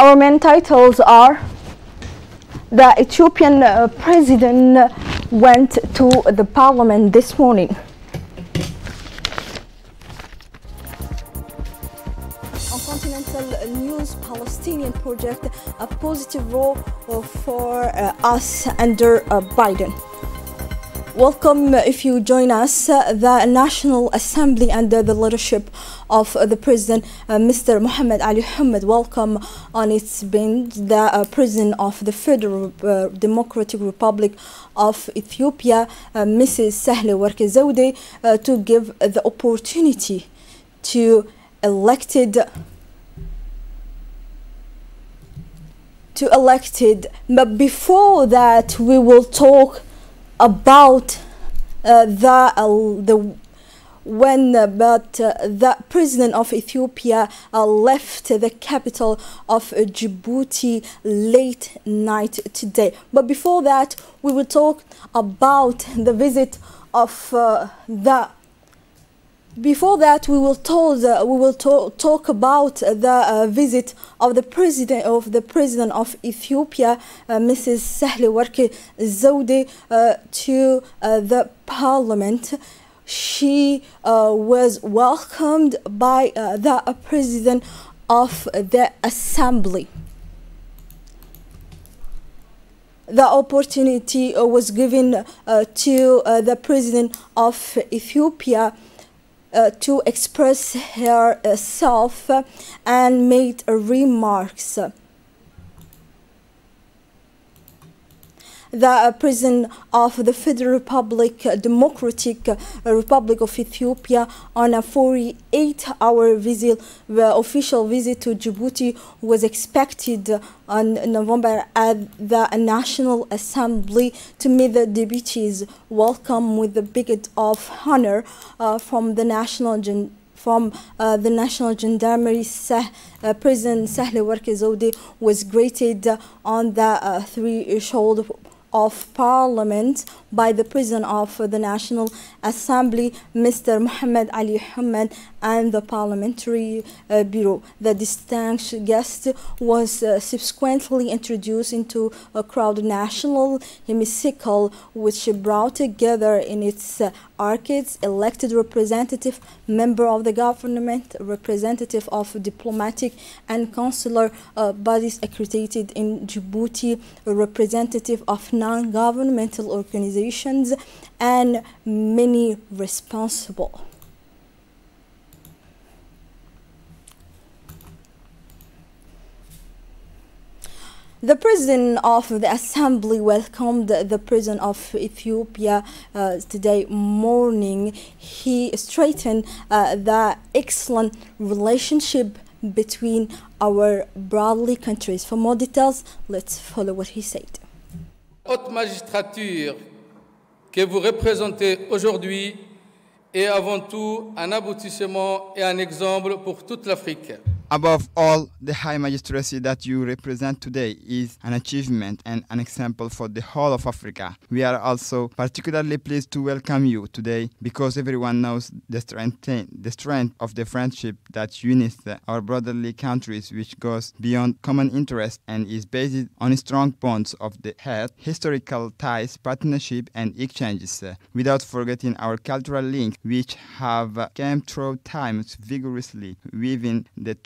Our main titles are: the Ethiopian president went to the parliament this morning. On continental news, Palestinian project a positive role for us under Biden. Welcome if you join us. The National Assembly under the leadership of the President, Mr. Mohammed Ali Mohammed, welcome on its bench the President of the Federal Democratic Republic of Ethiopia, Mrs. Sahle Worki Zewde, to give the opportunity to elected. But before that, we will talk about the president of Ethiopia left the capital of Djibouti late night today. But before that, we will talk about the visit of Before that, we will talk about the visit of the president of Ethiopia, Mrs. Sahle Worki Zewde, to the parliament. She was welcomed by the president of the assembly. The opportunity was given to the president of Ethiopia to express herself and made remarks. The president of the Federal Democratic Republic of Ethiopia on a 48-hour official visit to Djibouti was expected on November at the National Assembly to meet the deputies. Welcome with the badge of honor from the National Gendarmerie. President Sahle Worki Zewde was greeted on the threshold of Parliament by the President of the National Assembly, Mr. Mohammed Ali Mohammed, and the Parliamentary Bureau. The distinguished guest was subsequently introduced into a crowded national hemicycle, which brought together in its arcades elected representative, member of the government, representative of diplomatic and consular bodies accredited in Djibouti, a representative of non-governmental organizations, and many responsible. The President of the Assembly welcomed the President of Ethiopia today morning. He strengthened the excellent relationship between our broadly countries. For more details, let's follow what he said. Haute magistrature que vous représentez aujourd'hui est avant tout un aboutissement et un exemple pour toute l'Afrique. Above all, the high magistracy that you represent today is an achievement and an example for the whole of Africa. We are also particularly pleased to welcome you today because everyone knows the strength of the friendship that unites our brotherly countries, which goes beyond common interest and is based on strong bonds of the heart, historical ties, partnership, and exchanges, without forgetting our cultural links, which have came through times vigorously weaving the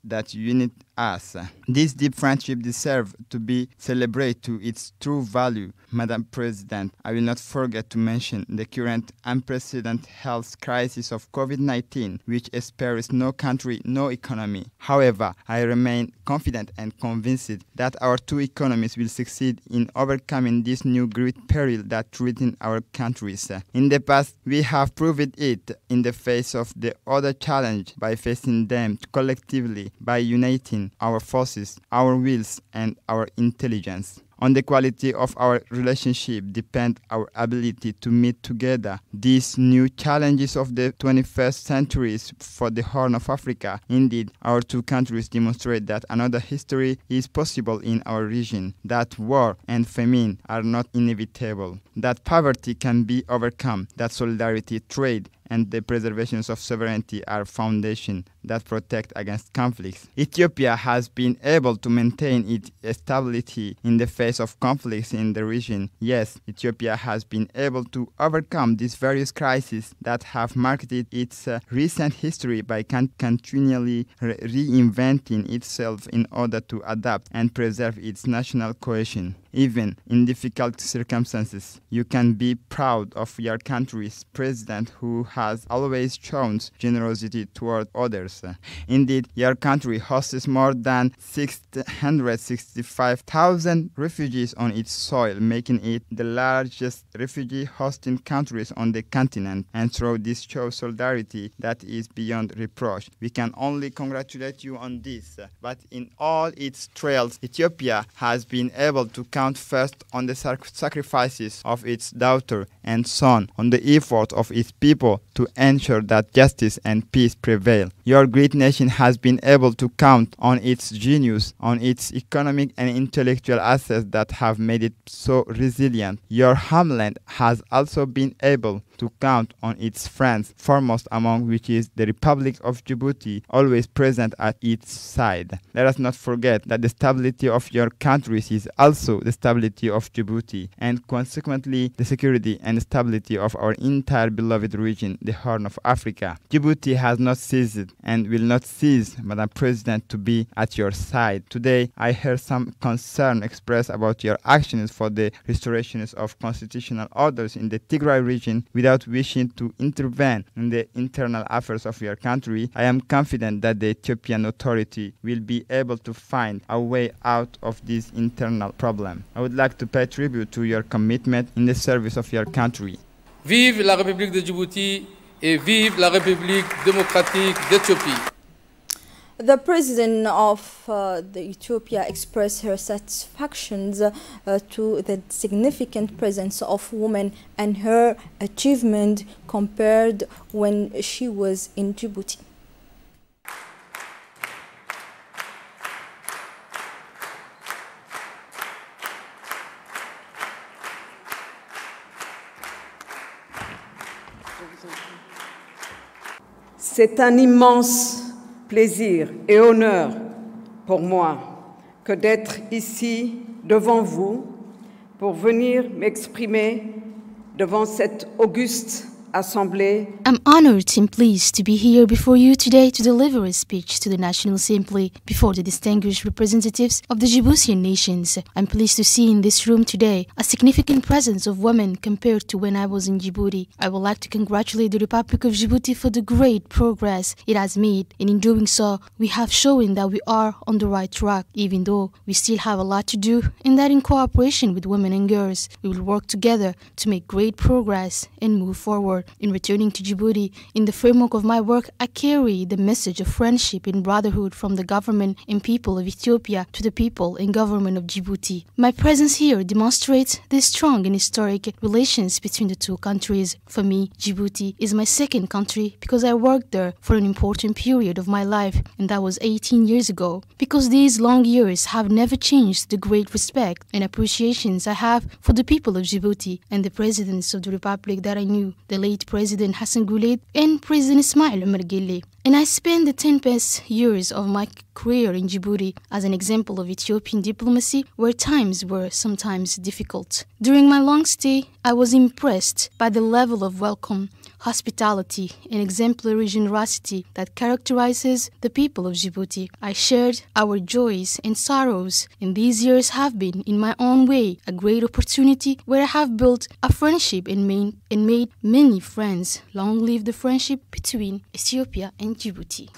that unite us. This deep friendship deserves to be celebrated to its true value. Madam President, I will not forget to mention the current unprecedented health crisis of COVID-19, which spares no country, no economy. However, I remain confident and convinced that our two economies will succeed in overcoming this new great peril that threatens our countries. In the past, we have proved it in the face of the other challenge by facing them collectively, by uniting our forces, our wills, and our intelligence. On the quality of our relationship depends our ability to meet together these new challenges of the 21st century for the Horn of Africa. Indeed, our two countries demonstrate that another history is possible in our region, that war and famine are not inevitable, that poverty can be overcome, that solidarity, trade, and the preservation of sovereignty are foundation that protect against conflicts. Ethiopia has been able to maintain its stability in the face of conflicts in the region. Yes, Ethiopia has been able to overcome these various crises that have marked its recent history by continually reinventing itself in order to adapt and preserve its national cohesion. Even in difficult circumstances, you can be proud of your country's president who has always shown generosity toward others. Indeed, your country hosts more than 665,000 refugees on its soil, making it the largest refugee hosting countries on the continent. And through this show solidarity that is beyond reproach. We can only congratulate you on this. But in all its trials, Ethiopia has been able to count first on the sacrifices of its daughter and son, on the effort of its people to ensure that justice and peace prevail. Your great nation has been able to count on its genius, on its economic and intellectual assets that have made it so resilient. Your homeland has also been able to count on its friends, foremost among which is the Republic of Djibouti, always present at its side. Let us not forget that the stability of your countries is also the stability of Djibouti, and consequently the security and stability of our entire beloved region, the Horn of Africa. Djibouti has not ceased and will not cease, Madam President, to be at your side. Today, I heard some concern expressed about your actions for the restoration of constitutional orders in the Tigray region without wishing to intervene in the internal affairs of your country. I am confident that the Ethiopian authority will be able to find a way out of this internal problem. I would like to pay tribute to your commitment in the service of your country. Vive la République de Djibouti et vive la République démocratique d'Éthiopie. The president of the Ethiopia expressed her satisfactions to the significant presence of women and her achievement compared when she was in Djibouti. C'est un immense plaisir et honneur pour moi que d'être ici devant vous pour venir m'exprimer devant cette auguste Assembly. I'm honored and pleased to be here before you today to deliver a speech to the National Assembly before the distinguished representatives of the Djiboutian nations. I'm pleased to see in this room today a significant presence of women compared to when I was in Djibouti. I would like to congratulate the Republic of Djibouti for the great progress it has made, and in doing so, we have shown that we are on the right track, even though we still have a lot to do, and that in cooperation with women and girls, we will work together to make great progress and move forward. In returning to Djibouti, in the framework of my work, I carry the message of friendship and brotherhood from the government and people of Ethiopia to the people and government of Djibouti. My presence here demonstrates the strong and historic relations between the two countries. For me, Djibouti is my second country because I worked there for an important period of my life, and that was 18 years ago. Because these long years have never changed the great respect and appreciations I have for the people of Djibouti and the presidents of the republic that I knew, the late President Hassan Guled and President Ismail Omar Guelleh. And I spent the 10 past years of my career in Djibouti as an example of Ethiopian diplomacy where times were sometimes difficult. During my long stay, I was impressed by the level of welcome, hospitality, and exemplary generosity that characterizes the people of Djibouti. I shared our joys and sorrows, and these years have been, in my own way, a great opportunity where I have built a friendship and made many friends. Long live the friendship between Ethiopia and Djibouti.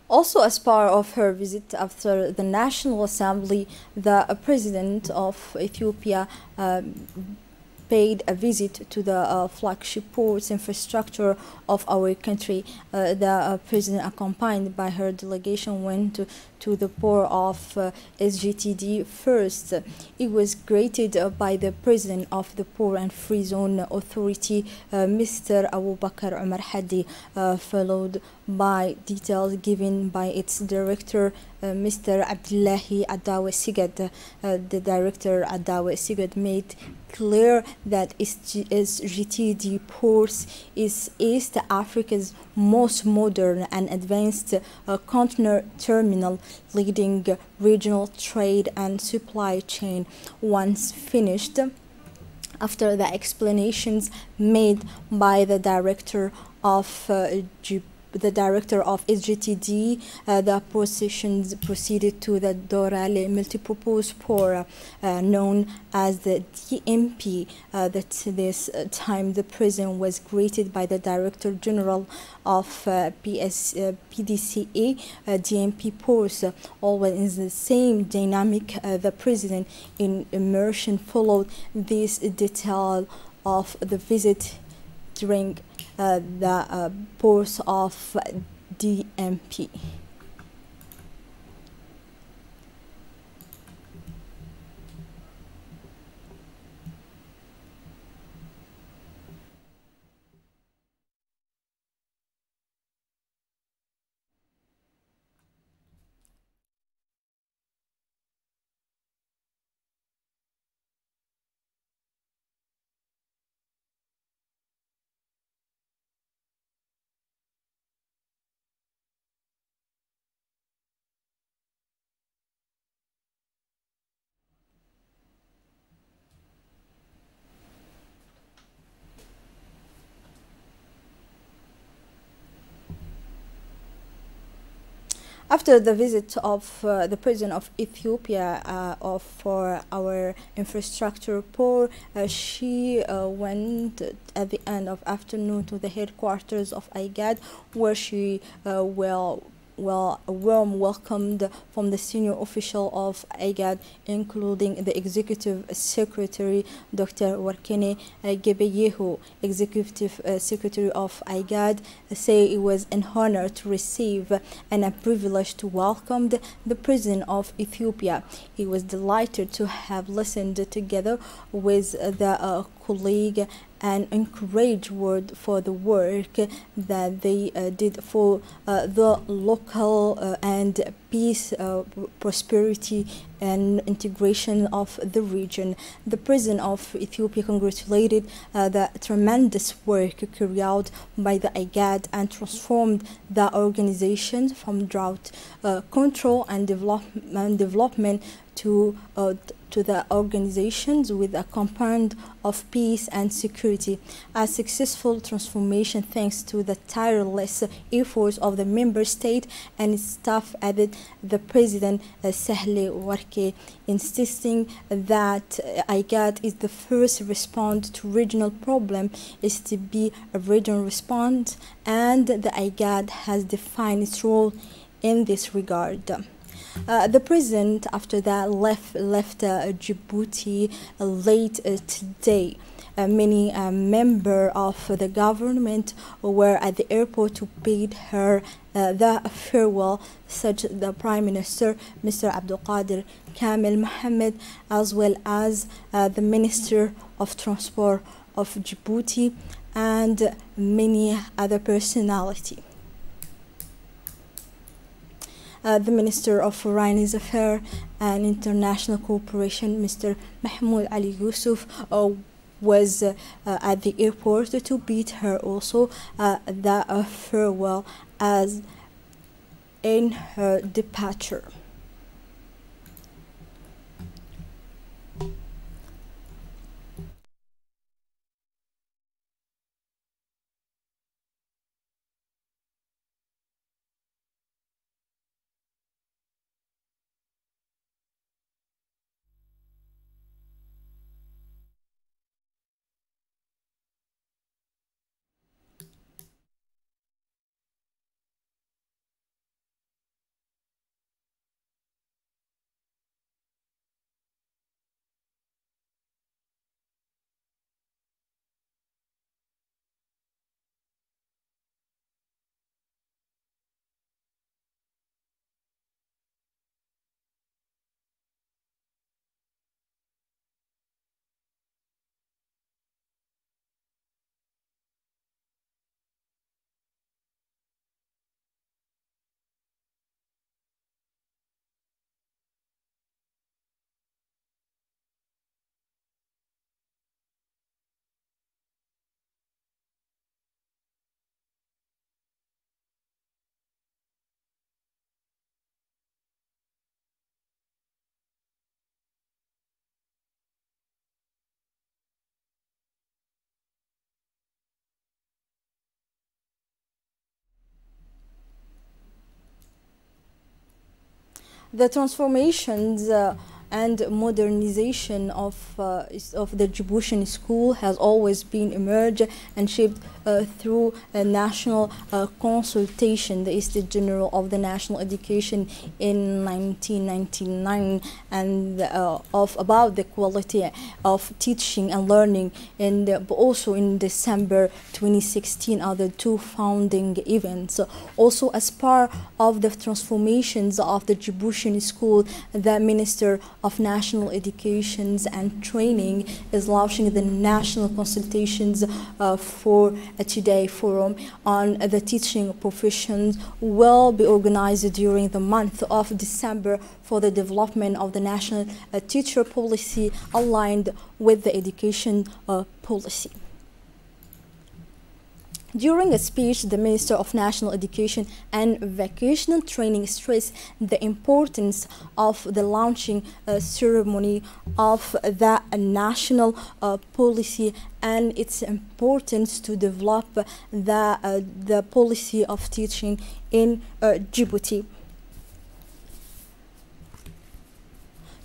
Also, as part of her visit after the National Assembly, the President of Ethiopia paid a visit to the flagship ports infrastructure of our country. The president, accompanied by her delegation, went to the port of SGTD first. It was greeted by the president of the Port and Free Zone Authority, Mr. Abu Bakr Umar Hadi, followed by details given by its director, Mr. Abdullahi Adawi Sigad. The director, Adawi Sigad, made clear that SGTD Ports is East Africa's most modern and advanced container terminal, leading regional trade and supply chain. Once finished, after the explanations made by the director of SGTD, the processions proceeded to the Dorale multipurpose port, known as the DMP. That this time the president was greeted by the Director General of PDCA DMP ports. Always in the same dynamic, the president in immersion followed this detail of the visit during the ports of DMP. After the visit of the president of Ethiopia for our infrastructure port, she went at the end of afternoon to the headquarters of IGAD, where she warm welcomed from the senior official of IGAD, including the executive secretary, Dr. Warkene Gebeyehu. Executive secretary of IGAD say it was an honor to receive and a privilege to welcome the president of Ethiopia. He was delighted to have listened together with the colleague and encourage word for the work that they did for the local and peace, prosperity and integration of the region. The president of Ethiopia congratulated the tremendous work carried out by the IGAD and transformed the organization from drought control and development to the organizations with a compound of peace and security. A successful transformation thanks to the tireless efforts of the member state and its staff, added the president Sahle Worke, insisting that IGAD is the first response to regional problem is to be a regional response, and the IGAD has defined its role in this regard. The president, after that, left Djibouti late today. Many members of the government were at the airport to pay her the farewell, such the Prime Minister, Mr. Abdul Qadir Kamel Mohammed, as well as the Minister of Transport of Djibouti and many other personalities. The Minister of Foreign Affairs and International Cooperation, Mr. Mahmoud Ali Yusuf, was at the airport to bid her also the farewell as in her departure. The transformations and modernization of the Djiboutian school has always been emerged and shaped through a national consultation, the Estate General of the National Education in 1999, and about the quality of teaching and learning, and but also in December 2016 are the two founding events. Also, as part of the transformations of the Djiboutian school, the Minister of National Education and Training is launching the national consultations for Today Forum on the teaching professions, will be organized during the month of December for the development of the national teacher policy aligned with the education policy. During a speech, the Minister of National Education and Vocational Training stressed the importance of the launching ceremony of the national policy and its importance to develop the policy of teaching in Djibouti.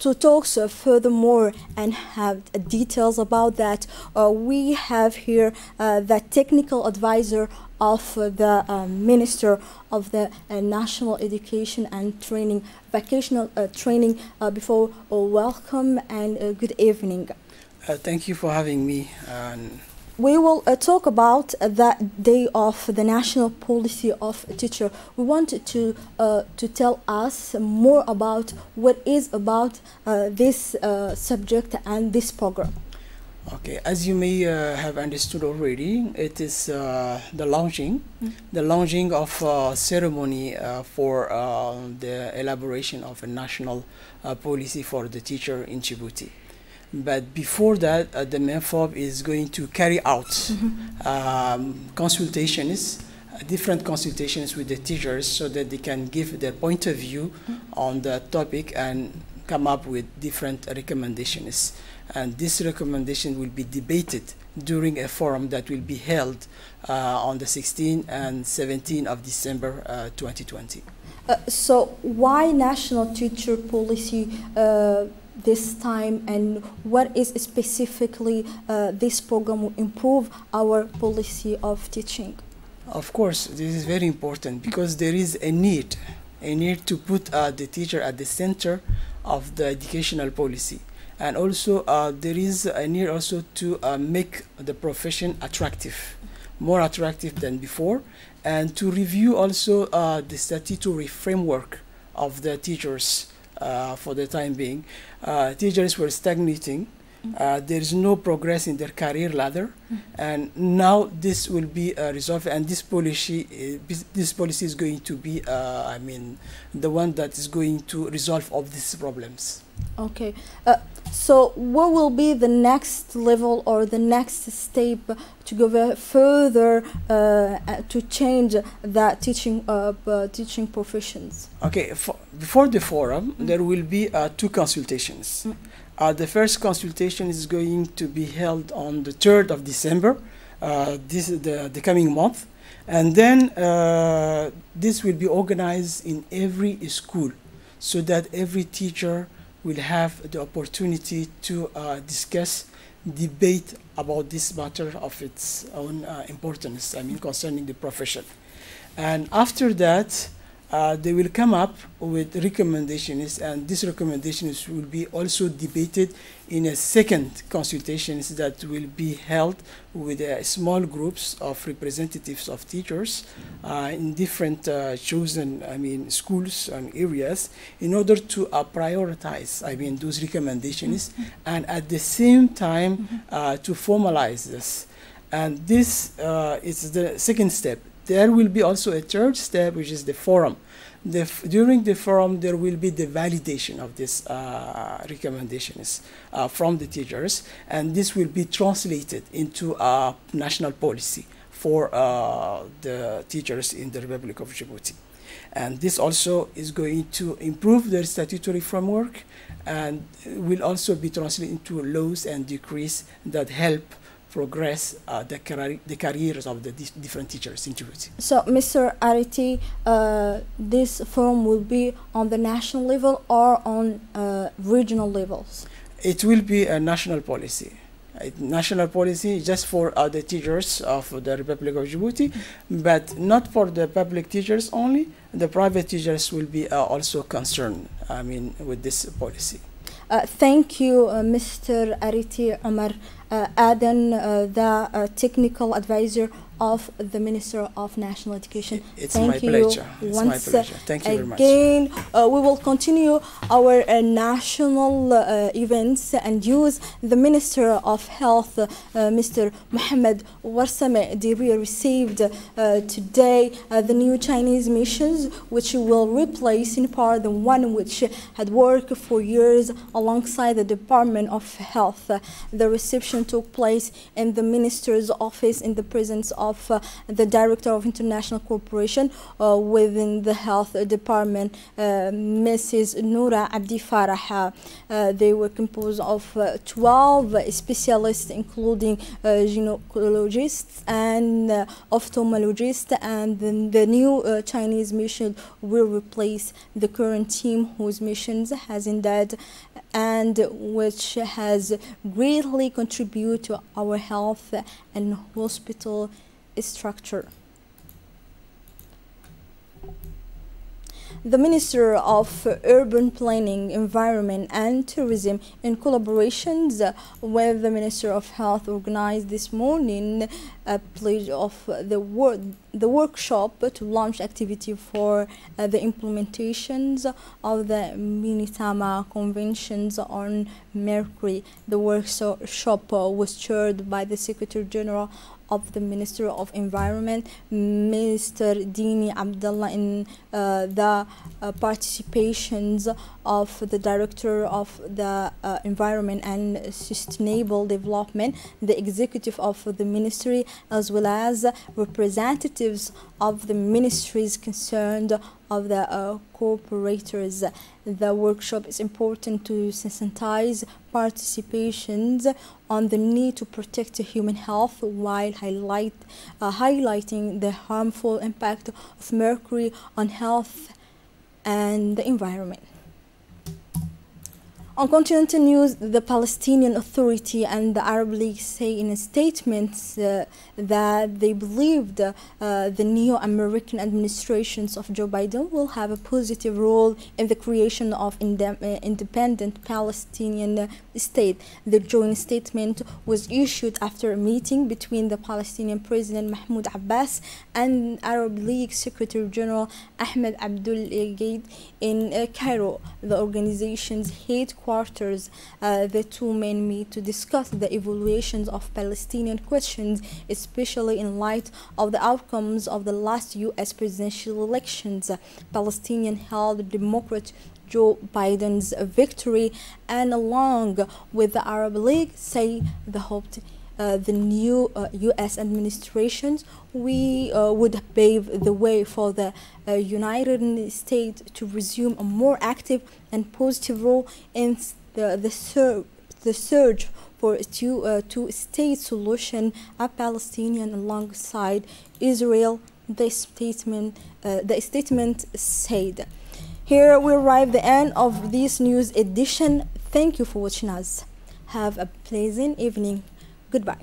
To talk furthermore and have details about that, we have here the technical advisor of the Minister of the National Education and Training, Vocational Training. Before welcome and good evening. Thank you for having me. We will talk about that day of the national policy of teacher. We want to tell us more about what is about this subject and this program. Okay, as you may have understood already, it is the launching of a ceremony for the elaboration of a national policy for the teacher in Djibouti. But before that, the MENFOB is going to carry out consultations, different consultations with the teachers so that they can give their point of view on the topic and come up with different recommendations. And this recommendation will be debated during a forum that will be held on the 16th and 17th of December 2020. So why national teacher policy this time, and what is specifically this program will improve our policy of teaching? Of course, this is very important because there is a need to put the teacher at the center of the educational policy. And also there is a need also to make the profession attractive, more attractive than before, and to review also the statutory framework of the teachers. For the time being, teachers were stagnating. There is no progress in their career ladder, and now this will be resolved. And this policy is going to be, I mean, the one that is going to resolve all these problems. Okay. So what will be the next level or the next step to go further to change the teaching professions? Okay, before the forum, there will be two consultations. The first consultation is going to be held on the 3rd of December, this is the coming month. And then this will be organized in every school so that every teacher will have the opportunity to discuss, debate about this matter of its own importance, I mean, concerning the profession. And after that, they will come up with recommendations, and these recommendations will be also debated in a second consultations that will be held with small groups of representatives of teachers in different chosen, I mean, schools and areas in order to prioritize, I mean, those recommendations, and at the same time to formalize this. And this is the second step. There will be also a third step, which is the forum. During the forum, there will be the validation of these recommendations from the teachers, and this will be translated into a national policy for the teachers in the Republic of Djibouti. And this also is going to improve their statutory framework and will also be translated into laws and decrees that help progress the careers of the different teachers in Djibouti. So, Mr. Ariti, this forum will be on the national level or on regional levels? It will be a national policy. National policy just for the teachers of the Republic of Djibouti, but not for the public teachers only. The private teachers will be also concerned, with this policy. Thank you, Mr. Ariti Omar Aden, the technical advisor of the Minister of National Education. It's my pleasure. It's my pleasure. Thank you very much. Again, we will continue our national events and use the Minister of Health, Mr. Mohammed Warsame Dibi, received today the new Chinese missions, which will replace in part the one which had worked for years alongside the Department of Health. The reception took place in the Minister's office in the presence of the Director of International Cooperation within the Health Department, Mrs. Noura Abdi Farah. They were composed of 12 specialists, including gynecologists and ophthalmologists, and then the new Chinese mission will replace the current team whose missions has ended and which has greatly contributed to our health and hospital structure. The Minister of Urban Planning, Environment and Tourism, in collaborations with the Minister of Health, organized this morning a pledge of the workshop to launch activity for the implementations of the Minitama Conventions on Mercury. The workshop was chaired by the Secretary General of the Minister of Environment, Mr. Dini Abdullah, in the participations of the Director of the Environment and Sustainable Development, the Executive of the Ministry, as well as representatives of the ministries concerned of the cooperators. The workshop is important to sensitize participations on the need to protect human health while highlighting the harmful impact of mercury on health and the environment. On continental news, the Palestinian Authority and the Arab League say in statements that they believed the neo-American administrations of Joe Biden will have a positive role in the creation of independent Palestinian state. The joint statement was issued after a meeting between the Palestinian President Mahmoud Abbas and Arab League Secretary General Ahmed Abdul Ghaid in Cairo, the organization's headquarters. The two men meet to discuss the evaluations of Palestinian questions, especially in light of the outcomes of the last U.S. presidential elections. Palestinian held Democrat Joe Biden's victory, and along with the Arab League, say the hoped the new U.S. administrations would pave the way for the United States to resume a more active and positive role in the search for a two-state solution, a Palestinian alongside Israel. The statement said. Here we arrive at the end of this news edition. Thank you for watching us. Have a pleasant evening. Goodbye.